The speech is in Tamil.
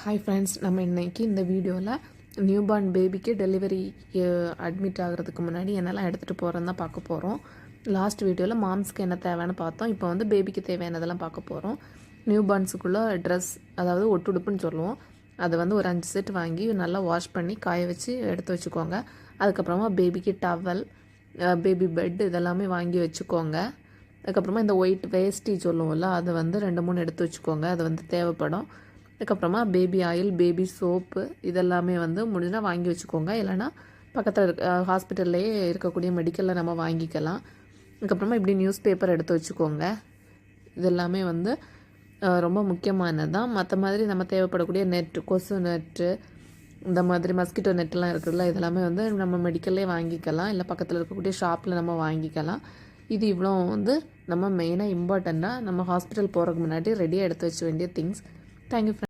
ஹாய் ஃப்ரெண்ட்ஸ், நம்ம இன்றைக்கி இந்த வீடியோவில் நியூபார்ன் பேபிக்கு டெலிவரி அட்மிட் ஆகிறதுக்கு முன்னாடி என்னெல்லாம் எடுத்துகிட்டு போகிறோன்னு தான் பார்க்க போகிறோம். லாஸ்ட் வீடியோவில் மாம்ஸ்க்கு என்ன தேவைன்னு பார்த்தோம். இப்போ வந்து பேபிக்கு தேவையானதெல்லாம் பார்க்க போகிறோம். நியூபார்ன்ஸுக்குள்ளே ட்ரெஸ், அதாவது ஒட்டுடுப்புன்னு சொல்லுவோம், அதை வந்து ஒரு 5 செட் வாங்கி நல்லா வாஷ் பண்ணி காய வச்சு எடுத்து வச்சுக்கோங்க. அதுக்கப்புறமா பேபிக்கு டவல், பேபி பெட் இதெல்லாமே வாங்கி வச்சுக்கோங்க. அதுக்கப்புறமா இந்த ஒயிட் வேஸ்டி சொல்லுவோம்ல, அதை வந்து 2-3 எடுத்து வச்சுக்கோங்க. அது வந்து தேவைப்படும். அதுக்கப்புறமா பேபி ஆயில், பேபி சோப்பு இதெல்லாமே வந்து முடிஞ்சால் வாங்கி வச்சுக்கோங்க. இல்லைனா பக்கத்தில் ஹாஸ்பிட்டல்லையே இருக்கக்கூடிய மெடிக்கலில் நம்ம வாங்கிக்கலாம். அதுக்கப்புறமா இப்படி நியூஸ் பேப்பர் எடுத்து வச்சுக்கோங்க. இதெல்லாமே வந்து ரொம்ப முக்கியமானது தான். மற்ற மாதிரி நம்ம தேவைப்படக்கூடிய நெட்டு, கொசு நெட்டு, இந்த மாதிரி மஸ்கிட்டோ நெட்டெல்லாம் இருக்குதுல்ல, இதெல்லாமே வந்து நம்ம மெடிக்கல்லே வாங்கிக்கலாம். இல்லை பக்கத்தில் இருக்கக்கூடிய ஷாப்பில் நம்ம வாங்கிக்கலாம். இது இவ்வளோ வந்து நம்ம மெயினாக இம்பார்ட்டண்ட்டாக நம்ம ஹாஸ்பிட்டல் போகிறதுக்கு முன்னாடி ரெடியாக எடுத்து வச்ச வேண்டிய திங்ஸ். தேங்க்யூ.